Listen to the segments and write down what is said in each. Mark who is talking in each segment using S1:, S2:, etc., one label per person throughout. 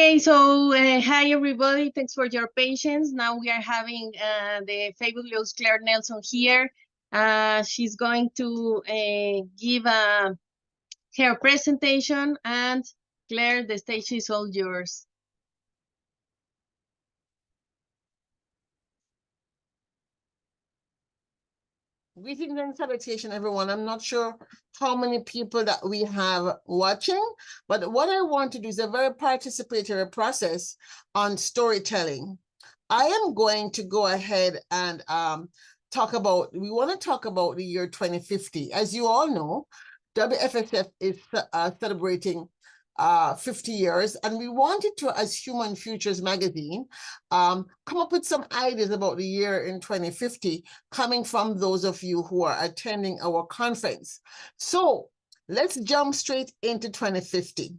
S1: Okay, so hi everybody, thanks for your patience. Now we are having the fabulous Claire Nelson here. She's going to give her presentation, and Claire, the stage is all yours.
S2: Greetings and salutation, everyone. I'm not sure how many people that we have watching, but what I want to do is a very participatory process on storytelling. I am going to go ahead and we want to talk about the year 2050. As you all know, WFSF is celebrating 50 years, and we wanted to, as Human Futures magazine, come up with some ideas about the year in 2050, coming from those of you who are attending our conference. So let's jump straight into 2050.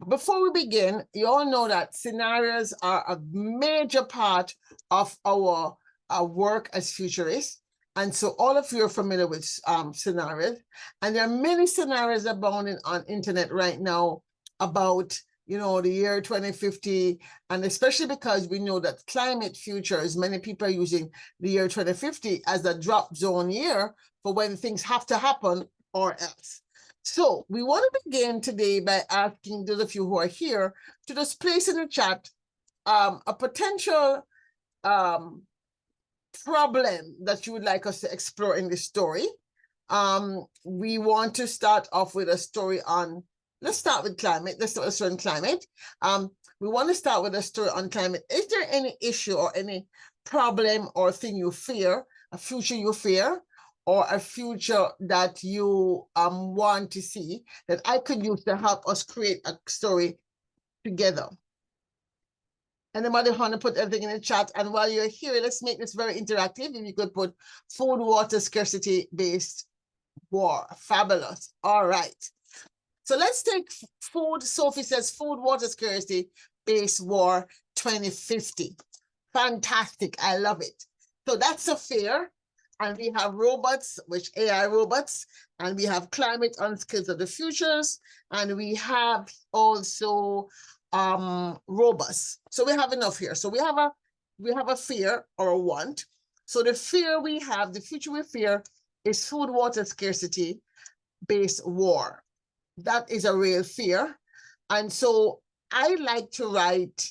S2: Before we begin, you all know that scenarios are a major part of our work as futurists. And so all of you are familiar with scenarios. And there are many scenarios abounding on internet right now about the year 2050, and especially because we know that climate futures, many people are using the year 2050 as a drop zone year for when things have to happen or else. So we want to begin today by asking those of you who are here to just place in the chat a potential problem that you would like us to explore in this story. We want to start off with a story on, let's start with climate. Let's start with a story on climate. We want to start with a story on climate. Is there any issue or any problem or thing you fear, a future you fear, or a future that you want to see that I could use to help us create a story together? Anybody want to put everything in the chat? And while you're here, let's make this very interactive. If you could put food, water, scarcity-based war. Fabulous. All right. So let's take food. Sophie says food, water scarcity, base war 2050. Fantastic. I love it. So that's a fear. And we have robots, which AI robots, and we have climate on skills of the futures, and we have also robots. So we have enough here. So we have a fear or a want. So the fear we have, the future we fear, is food, water scarcity based war. That is a real fear. And so I like to write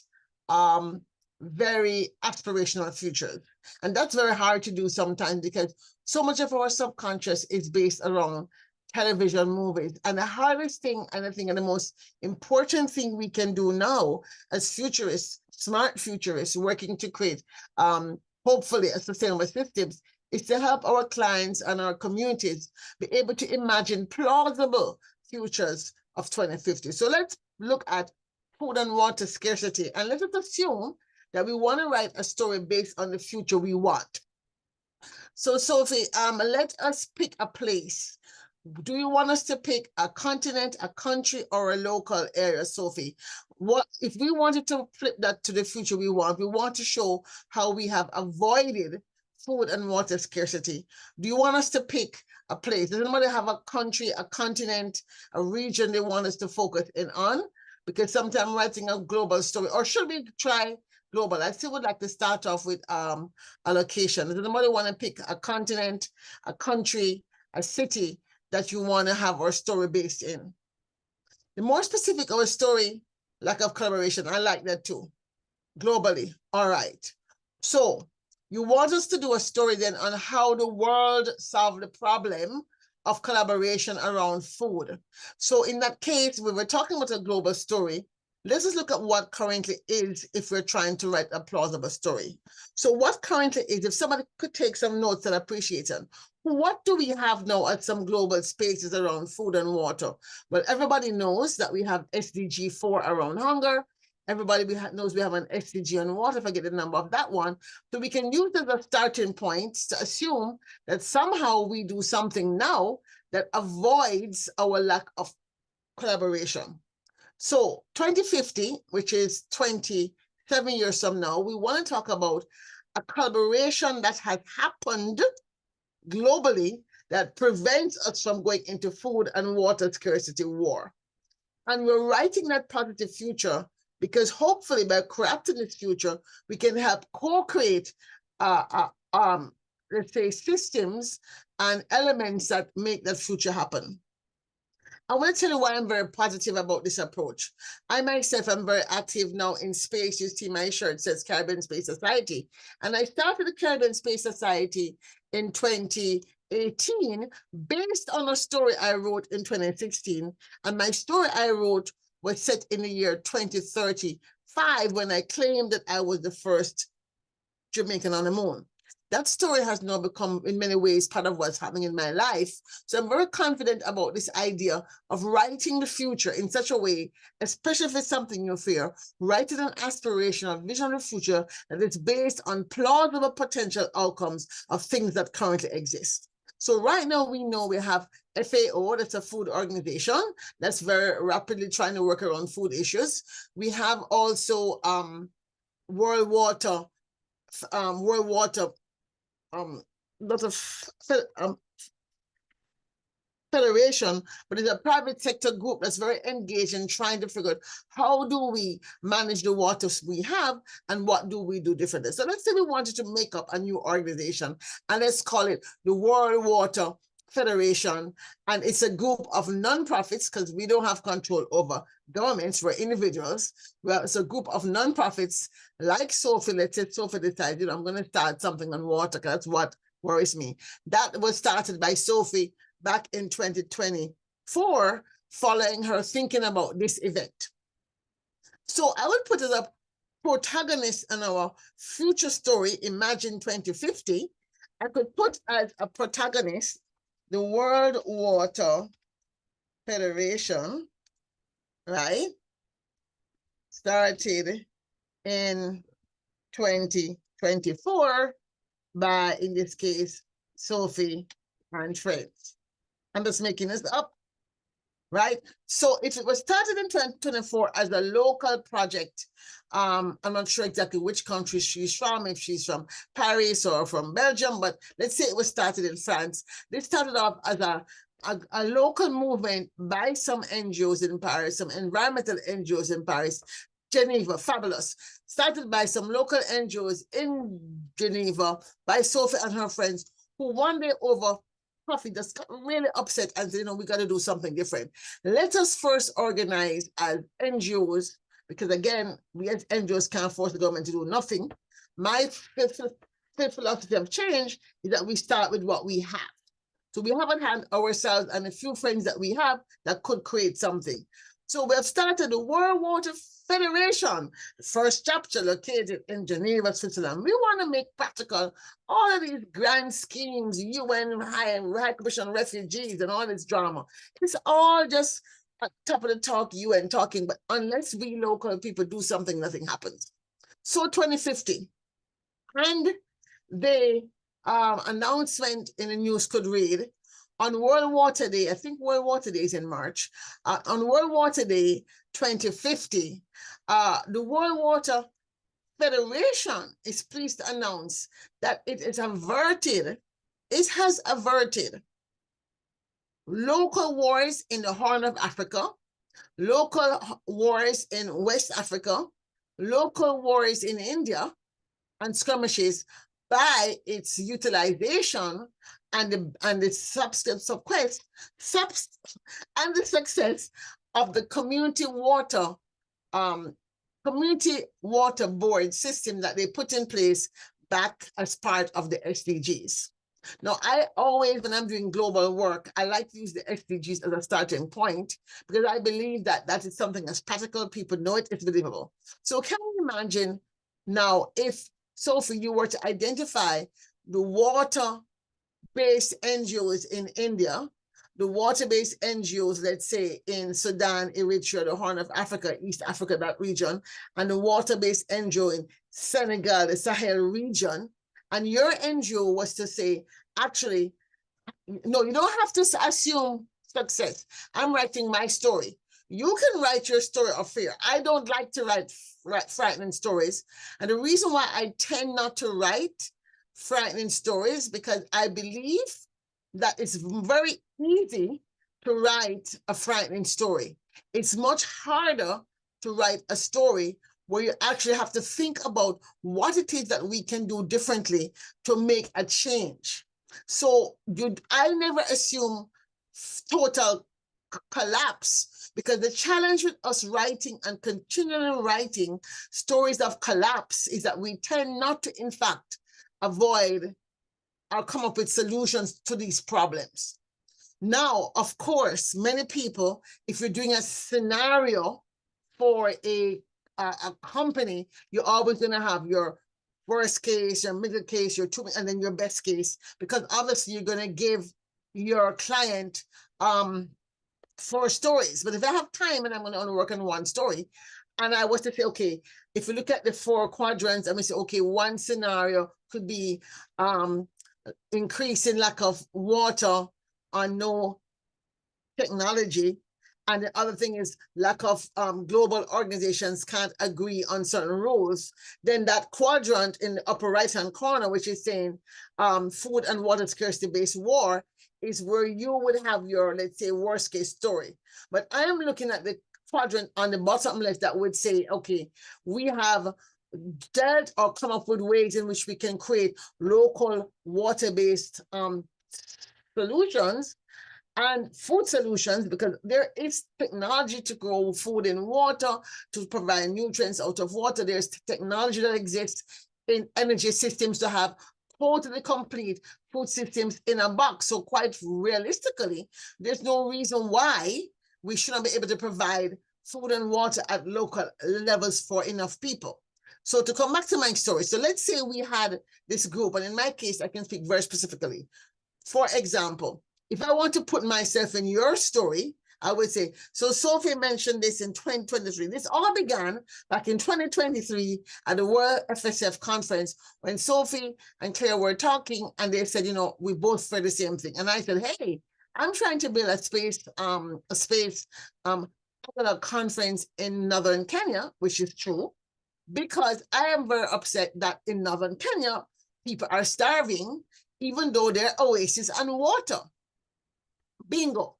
S2: very aspirational futures. And that's very hard to do sometimes because so much of our subconscious is based around television, movies. And the hardest thing, and I think, and the most important thing we can do now as futurists, smart futurists working to create hopefully a sustainable systems, is to help our clients and our communities be able to imagine plausible futures of 2050. So let's look at food and water scarcity, and let us assume that we want to write a story based on the future we want. So Sophie, let us pick a place. Do you want us to pick a continent, a country, or a local area, Sophie? What if we wanted to flip that to the future we want to show how we have avoided food and water scarcity. Do you want us to pick a place? Does anybody have a country, a continent, a region they want us to focus in on? Because sometimes writing a global story, or should we try global? I still would like to start off with a location. Does anybody want to pick a continent, a country, a city that you want to have our story based in? The more specific our story, lack of collaboration, I like that too. Globally, all right. So you want us to do a story then on how the world solved the problem of collaboration around food. So in that case, we were talking about a global story. Let's just look at what currently is if we're trying to write a plausible story. So what currently is, if somebody could take some notes, I'd appreciate it. What do we have now at some global spaces around food and water? Well, everybody knows that we have SDG 4 around hunger. Everybody knows we have an SDG on water, if I get the number of that one. So we can use as a starting point to assume that somehow we do something now that avoids our lack of collaboration. So 2050, which is 27 years from now, we want to talk about a collaboration that has happened globally that prevents us from going into food and water scarcity war. And we're writing that positive future because hopefully by crafting this future, we can help co-create, let's say, systems and elements that make that future happen. I want to tell you why I'm very positive about this approach. I myself am very active now in space. You see my shirt says Caribbean Space Society. And I started the Caribbean Space Society in 2018 based on a story I wrote in 2016. And my story I wrote was set in the year 2035 when I claimed that I was the first Jamaican on the moon. That story has now become, in many ways, part of what's happening in my life. So I'm very confident about this idea of writing the future in such a way, especially if it's something you fear, writing an aspirational vision of the future that is based on plausible potential outcomes of things that currently exist. So right now we know we have FAO, that's a food organization that's very rapidly trying to work around food issues. We have also World Water, not a federation, but it's a private sector group that's very engaged in trying to figure out how do we manage the waters we have and what do we do differently. So let's say we wanted to make up a new organization and let's call it the World Water Federation, and it's a group of nonprofits because we don't have control over governments, we're individuals. Well, it's a group of nonprofits like Sophie. Let's say Sophie decided, I'm going to start something on water because that's what worries me. That was started by Sophie back in 2024, following her thinking about this event. So I would put as a protagonist in our future story, Imagine 2050. I could put as a protagonist the World Water Federation, right? Started in 2024 by, in this case, Sophie and friends. I'm just making this up, right? So if it was started in 2024 as a local project, I'm not sure exactly which country she's from, if she's from Paris or from Belgium, but let's say it was started in France. This started off as a local movement by some NGOs in Paris, some environmental NGOs in Paris. Geneva, fabulous. Started by some local NGOs in Geneva by Sophie and her friends, who one day over coffee just got really upset and said, we got to do something different. Let us first organize as NGOs, because again, we as NGOs can't force the government to do nothing. My fifth philosophy of change is that we start with what we have. So we haven't had ourselves and a few friends that we have that could create something. So we have started the World Water Federation, the first chapter located in Geneva, Switzerland. We want to make practical all of these grand schemes, UN High Commission on Refugees and all this drama. It's all just at top of the talk, UN talking, but unless we local people do something, nothing happens. So 2050, and the announcement in the news could read, on World Water Day, I think World Water Day is in March, on World Water Day 2050, the World Water Federation is pleased to announce that it has averted local wars in the Horn of Africa, local wars in West Africa, local wars in India, and skirmishes by its utilization and the success of the community water board system that they put in place back as part of the SDGs. Now, I always, when I'm doing global work, I like to use the SDGs as a starting point because I believe that that is something that's practical, people know it, it's believable. So can you imagine now if, Sophie, you were to identify the water-based NGOs in India, the water-based NGOs, let's say, in Sudan, Eritrea, the Horn of Africa, East Africa, that region, and the water-based NGO in Senegal, the Sahel region, and your NGO was to say, actually, no, you don't have to assume success. I'm writing my story. You can write your story of fear. I don't like to write frightening stories. And the reason why I tend not to write frightening stories, because I believe that it's very easy to write a frightening story. It's much harder to write a story where you actually have to think about what it is that we can do differently to make a change. So I never assume total collapse, because the challenge with us writing and continually writing stories of collapse is that we tend not to, in fact, avoid or come up with solutions to these problems. Now, of course, many people, if you're doing a scenario for a company, you're always going to have your worst case, your middle case, your two, and then your best case, because obviously you're going to give your client 4 stories. But if I have time and I'm going to only work on one story, and I was to say, okay, if you look at the 4 quadrants, I'm going to say, okay, one scenario could be increasing lack of water or no technology. And the other thing is lack of global organizations can't agree on certain rules. Then that quadrant in the upper right-hand corner, which is saying food and water scarcity-based war, is where you would have your, let's say, worst case story. But I am looking at the quadrant on the bottom left that would say, okay, we have dealt or come up with ways in which we can create local water-based solutions and food solutions, because there is technology to grow food in water, to provide nutrients out of water. There's technology that exists in energy systems to have totally complete food systems in a box. So quite realistically, there's no reason why we shouldn't be able to provide food and water at local levels for enough people. So to come back to my story, so let's say we had this group, and in my case, I can speak very specifically. For example, if I want to put myself in your story, I would say, so Sophie mentioned this in 2023. This all began back in 2023 at the World FSF conference when Sophie and Claire were talking, and they said, you know, we both felt the same thing. And I said, hey, I'm trying to build a conference in Northern Kenya, which is true, because I am very upset that in Northern Kenya, people are starving, even though they're oases and water. Bingo.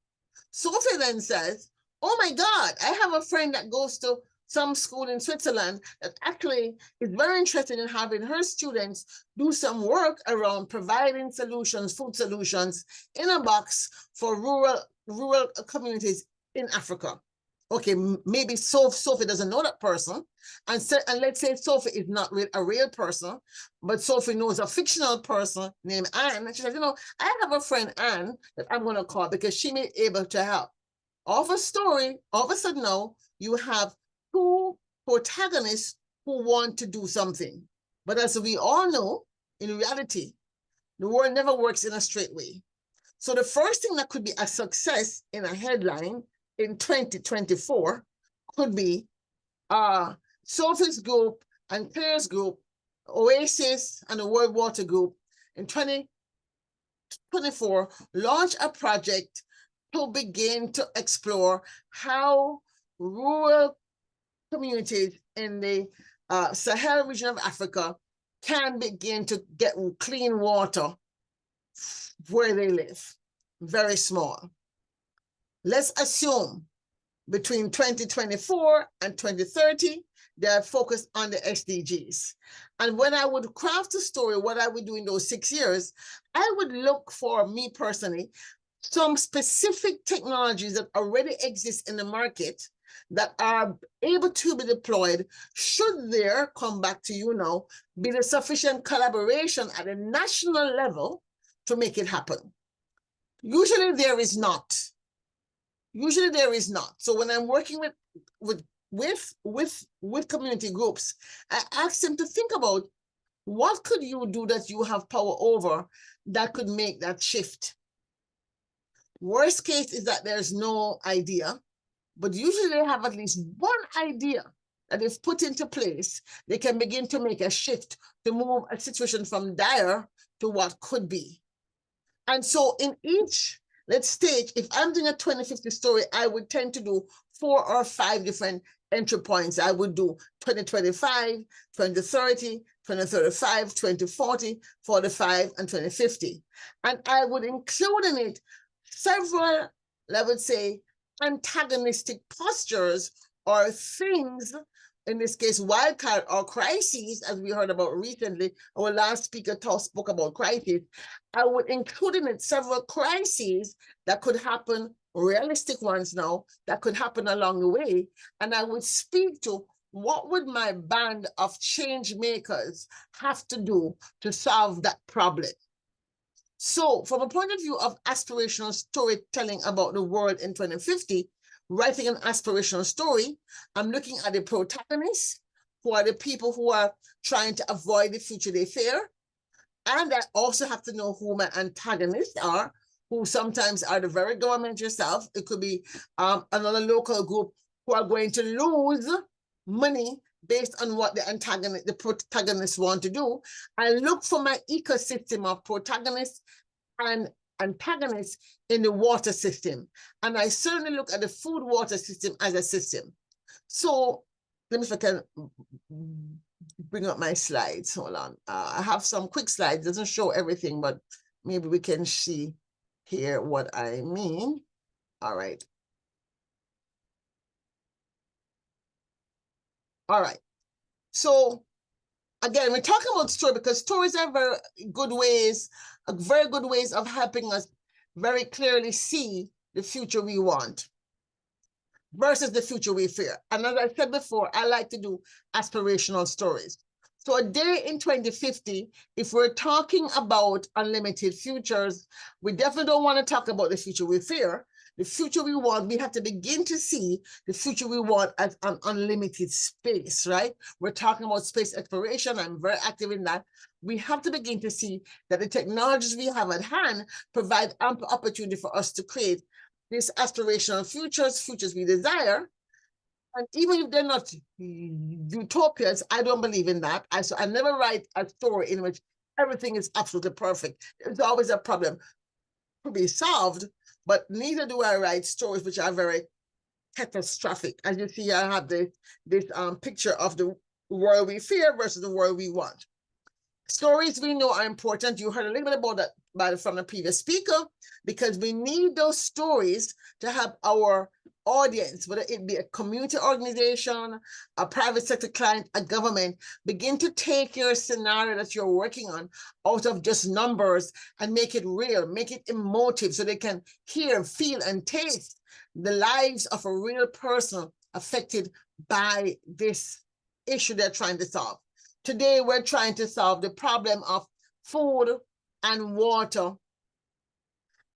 S2: Sophie then says, oh my God, I have a friend that goes to some school in Switzerland that actually is very interested in having her students do some work around providing solutions, food solutions in a box for rural communities in Africa. Okay, maybe Sophie doesn't know that person. And let's say Sophie is not a real person, but Sophie knows a fictional person named Anne. And she says, you know, I have a friend, Anne, that I'm going to call because she may be able to help. All of a sudden now, you have 2 protagonists who want to do something. But as we all know, in reality, the world never works in a straight way. So the first thing that could be a success in a headline in 2024 could be Sophie's group and Claire's group, Oasis and the World Water Group in 2024 launch a project to begin to explore how rural communities in the Sahel region of Africa can begin to get clean water where they live. Very small. Let's assume between 2024 and 2030, they're focused on the SDGs. And when I would craft a story, what I would do in those 6 years, I would look for, me personally, some specific technologies that already exist in the market that are able to be deployed should there, come back to you now, be the sufficient collaboration at a national level to make it happen. Usually there is not. Usually there is not. So when I'm working with community groups, I ask them to think about what could you do that you have power over that could make that shift. Worst case is that there's no idea, but usually they have at least one idea that if put into place, they can begin to make a shift to move a situation from dire to what could be. And so in each, let's stage, if I'm doing a 2050 story, I would tend to do 4 or 5 different entry points. I would do 2025, 2030, 2035, 2040, 45, and 2050. And I would include in it several, I would say, antagonistic postures or things, in this case, wildcard or crises, as we heard about recently. Our last speaker spoke about crisis. I would include in it several crises that could happen, realistic ones now, that could happen along the way. And I would speak to what would my band of change makers have to do to solve that problem. So from a point of view of aspirational storytelling about the world in 2050, writing an aspirational story, I'm looking at the protagonists, who are the people who are trying to avoid the future they fear. And I also have to know who my antagonists are, who sometimes are the very government yourself. It could be another local group who are going to lose money based on what the protagonists want to do. I look for my ecosystem of protagonists and antagonists in the water system. And I certainly look at the food water system as a system. So let me see if I can bring up my slides. Hold on. I have some quick slides. It doesn't show everything, but maybe we can see here what I mean. All right. All right. So again, we're talking about story because stories are very good ways of helping us very clearly see the future we want versus the future we fear. And as I said before, I like to do aspirational stories. So a day in 2050, if we're talking about unlimited futures, we definitely don't want to talk about the future we fear. The future we want, we have to begin to see the future we want as an unlimited space, right? We're talking about space exploration. I'm very active in that. We have to begin to see that the technologies we have at hand provide ample opportunity for us to create these aspirational futures we desire. And even if they're not utopias, I don't believe in that. I never write a story in which everything is absolutely perfect. There's always a problem to be solved, but neither do I write stories which are very catastrophic. As you see, I have this picture of the world we fear versus the world we want. Stories we know are important. You heard a little bit about it from the previous speaker, because we need those stories to help our audience, whether it be a community organization, a private sector client, a government, begin to take your scenario that you're working on out of just numbers and make it real, make it emotive, so they can hear, feel, and taste the lives of a real person affected by this issue they're trying to solve. Today, we're trying to solve the problem of food and water.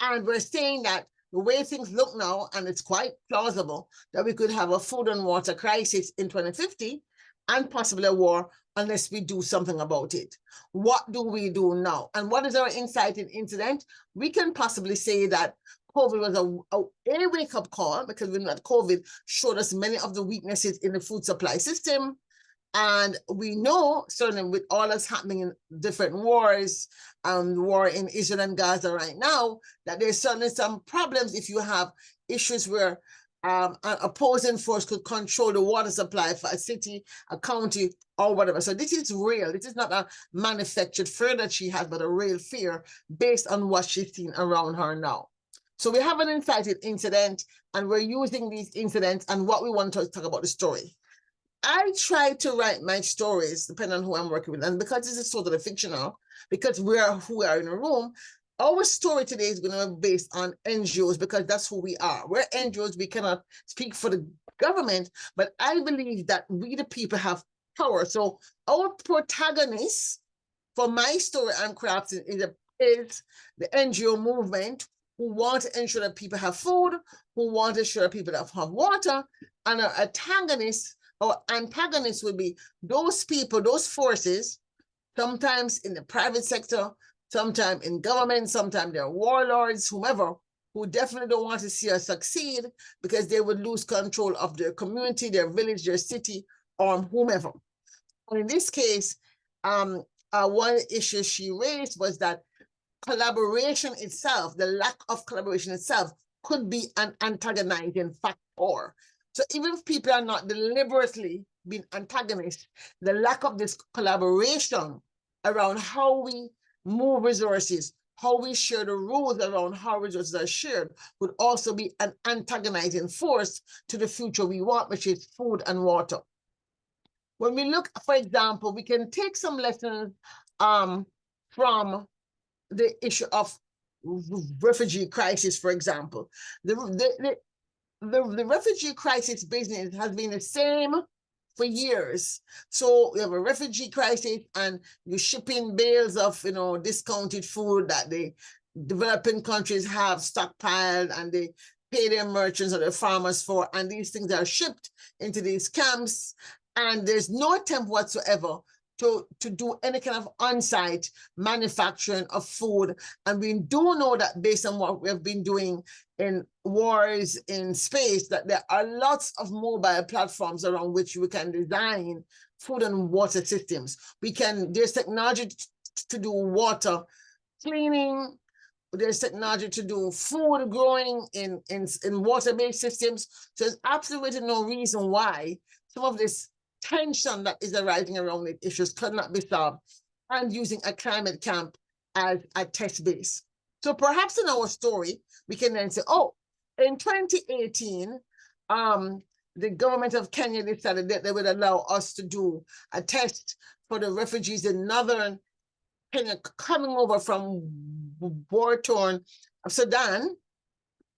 S2: And we're saying that the way things look now, and it's quite plausible, that we could have a food and water crisis in 2050 and possibly a war unless we do something about it. What do we do now? And what is our inciting incident? We can possibly say that COVID was a wake-up call, because we know that COVID showed us many of the weaknesses in the food supply system. And we know, certainly with all that's happening in different wars, war in Israel and Gaza right now, that there's certainly some problems if you have issues where an opposing force could control the water supply for a city, a county, or whatever. So this is real. This is not a manufactured fear that she has, but a real fear based on what she's seen around her now. So we have an incited incident, and we're using these incidents and what we want to talk about the story. I try to write my stories depending on who I'm working with, and because this is totally fictional, because we are who we are in a room, our story today is going to be based on NGOs, because that's who we are. We're NGOs. We cannot speak for the government, but I believe that we the people have power. So our protagonist for my story I'm crafting is the NGO movement, who want to ensure that people have food, who want to ensure that people have water, and our antagonist or antagonists will be those people, those forces, sometimes in the private sector, sometimes in government, sometimes they're warlords, whomever, who definitely don't want to see us succeed because they would lose control of their community, their village, their city, or whomever. And in this case, one issue she raised was that collaboration itself, the lack of collaboration itself, could be an antagonizing factor. So even if people are not deliberately being antagonists, the lack of this collaboration around how we move resources, how we share the rules around how resources are shared would also be an antagonizing force to the future we want, which is food and water. When we look, for example, we can take some lessons from the issue of refugee crisis, for example. The refugee crisis business has been the same for years. So we have a refugee crisis and you're shipping bales of, discounted food that the developing countries have stockpiled and they pay their merchants or their farmers for, and these things are shipped into these camps, and there's no attempt whatsoever to do any kind of on-site manufacturing of food. And we do know that based on what we have been doing in wars in space, that there are lots of mobile platforms around which we can design food and water systems. There's technology to do water cleaning, there's technology to do food growing in water-based systems. So there's absolutely no reason why some of this tension that is arising around the issues could not be solved and using a climate camp as a test base. So perhaps in our story, we can then say, oh, in 2018, the government of Kenya decided that they would allow us to do a test for the refugees in northern Kenya coming over from war-torn Sudan.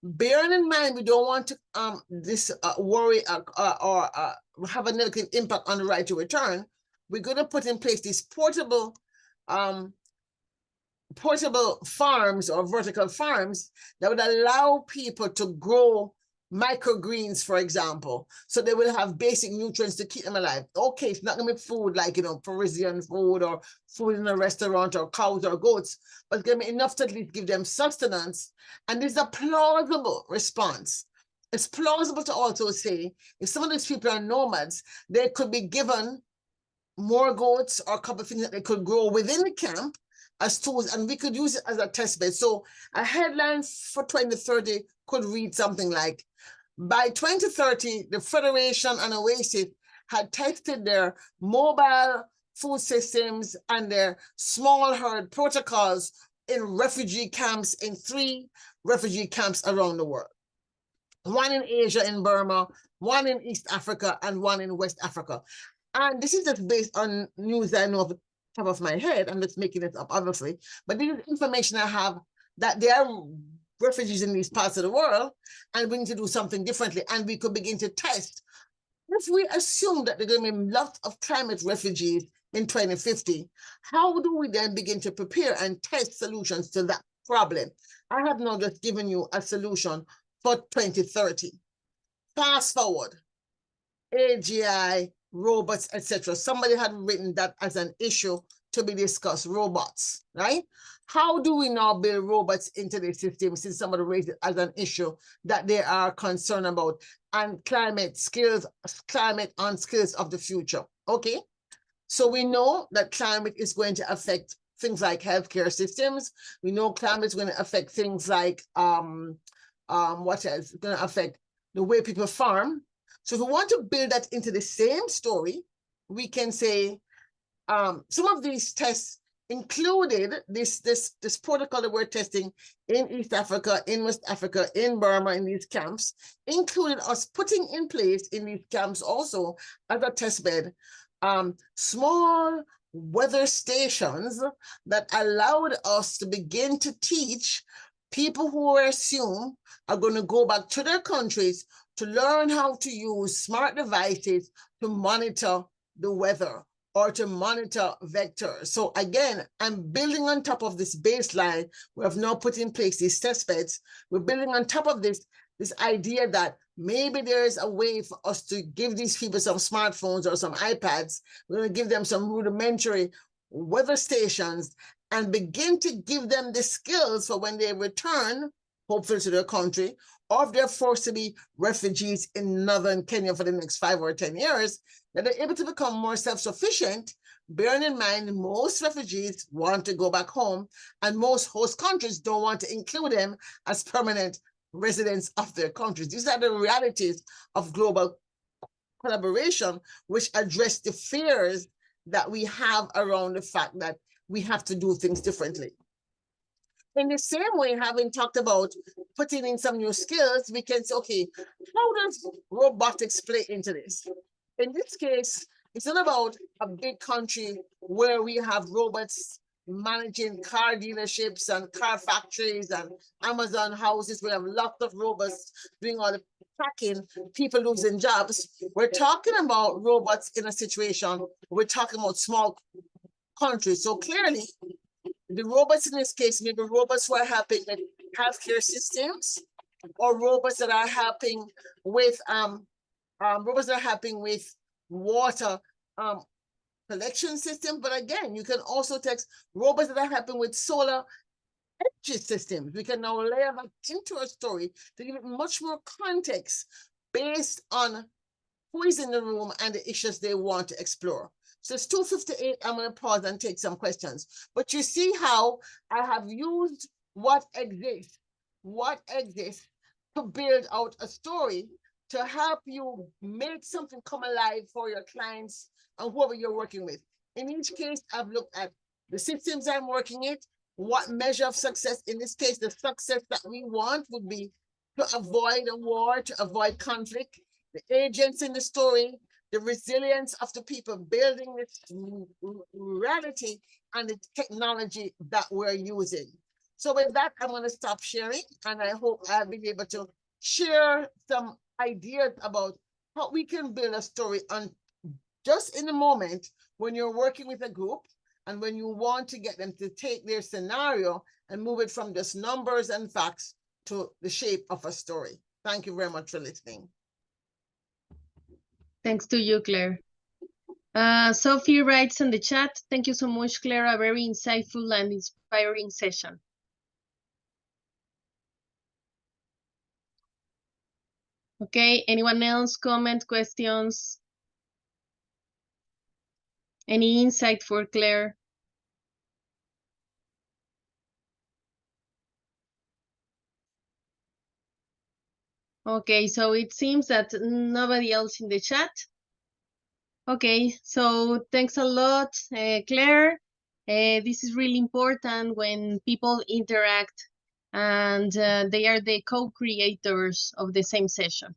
S2: Bearing in mind, we don't want to worry or have a negative impact on the right to return. We're going to put in place these portable farms or vertical farms that would allow people to grow microgreens, for example, so they will have basic nutrients to keep them alive. Okay, it's not going to be food like, Parisian food or food in a restaurant or cows or goats, but it's going to be enough to at least give them sustenance. And this is a plausible response. It's plausible to also say, if some of these people are nomads, they could be given more goats or a couple of things that they could grow within the camp as tools, and we could use it as a test bed. So a headline for 2030 could read something like, by 2030, the Federation and Oasis had tested their mobile food systems and their small herd protocols in refugee camps in 3 refugee camps around the world. 1 in Asia, in Burma, 1 in East Africa, and 1 in West Africa. And this is just based on news I know off the top of my head. I'm just making it up, obviously. But this is information I have that there are refugees in these parts of the world, and we need to do something differently. And we could begin to test. If we assume that there are going to be lots of climate refugees in 2050, how do we then begin to prepare and test solutions to that problem? I have now just given you a solution for 2030. Fast forward, AGI, robots, etc. Somebody had written that as an issue to be discussed, robots, right? How do we now build robots into the system, since somebody raised it as an issue that they are concerned about, and climate on skills of the future? Okay, so we know that climate is going to affect things like healthcare systems. We know climate is going to affect things like, what else? It's going to affect the way people farm. So if we want to build that into the same story, we can say some of these tests included this protocol that we're testing in East Africa, in West Africa, in Burma, in these camps, included us putting in place in these camps also as a test bed, small weather stations that allowed us to begin to teach people who we assume are going to go back to their countries to learn how to use smart devices to monitor the weather or to monitor vectors. So again, I'm building on top of this baseline. We have now put in place these test beds. We're building on top of this idea that maybe there's a way for us to give these people some smartphones or some iPads. We're going to give them some rudimentary weather stations and begin to give them the skills for when they return, hopefully to their country, or if they're forced to be refugees in northern Kenya for the next 5 or 10 years, that they're able to become more self-sufficient, bearing in mind most refugees want to go back home, and most host countries don't want to include them as permanent residents of their countries. These are the realities of global collaboration, which address the fears that we have around the fact that we have to do things differently. In the same way, having talked about putting in some new skills, we can say, okay, how does robotics play into this? In this case, it's not about a big country where we have robots managing car dealerships and car factories and Amazon houses. We have lots of robots doing all the packing, people losing jobs. We're talking about robots in a situation, we're talking about small countries. So clearly, the robots in this case, maybe robots who are helping with healthcare systems, or robots that are helping with water collection system. But again, you can also text robots that are helping with solar energy systems. We can now layer that into a story to give it much more context based on who is in the room and the issues they want to explore. So it's 2:58. I'm going to pause and take some questions. But you see how I have used what exists to build out a story to help you make something come alive for your clients and whoever you're working with. In each case, I've looked at the systems I'm working in, what measure of success. In this case, the success that we want would be to avoid a war, to avoid conflict, the agents in the story, the resilience of the people building this reality, and the technology that we're using. So with that, I'm going to stop sharing, and I hope I'll be able to share some ideas about how we can build a story on just in the moment when you're working with a group and when you want to get them to take their scenario and move it from just numbers and facts to the shape of a story. Thank you very much for listening.
S1: Thanks to you, Claire. Sophie writes in the chat, thank you so much, Claire, a very insightful and inspiring session. Okay, anyone else, comment, questions? Any insight for Claire? Okay, so it seems that nobody else in the chat. Okay, so thanks a lot, Claire. This is really important when people interact and they are the co-creators of the same session.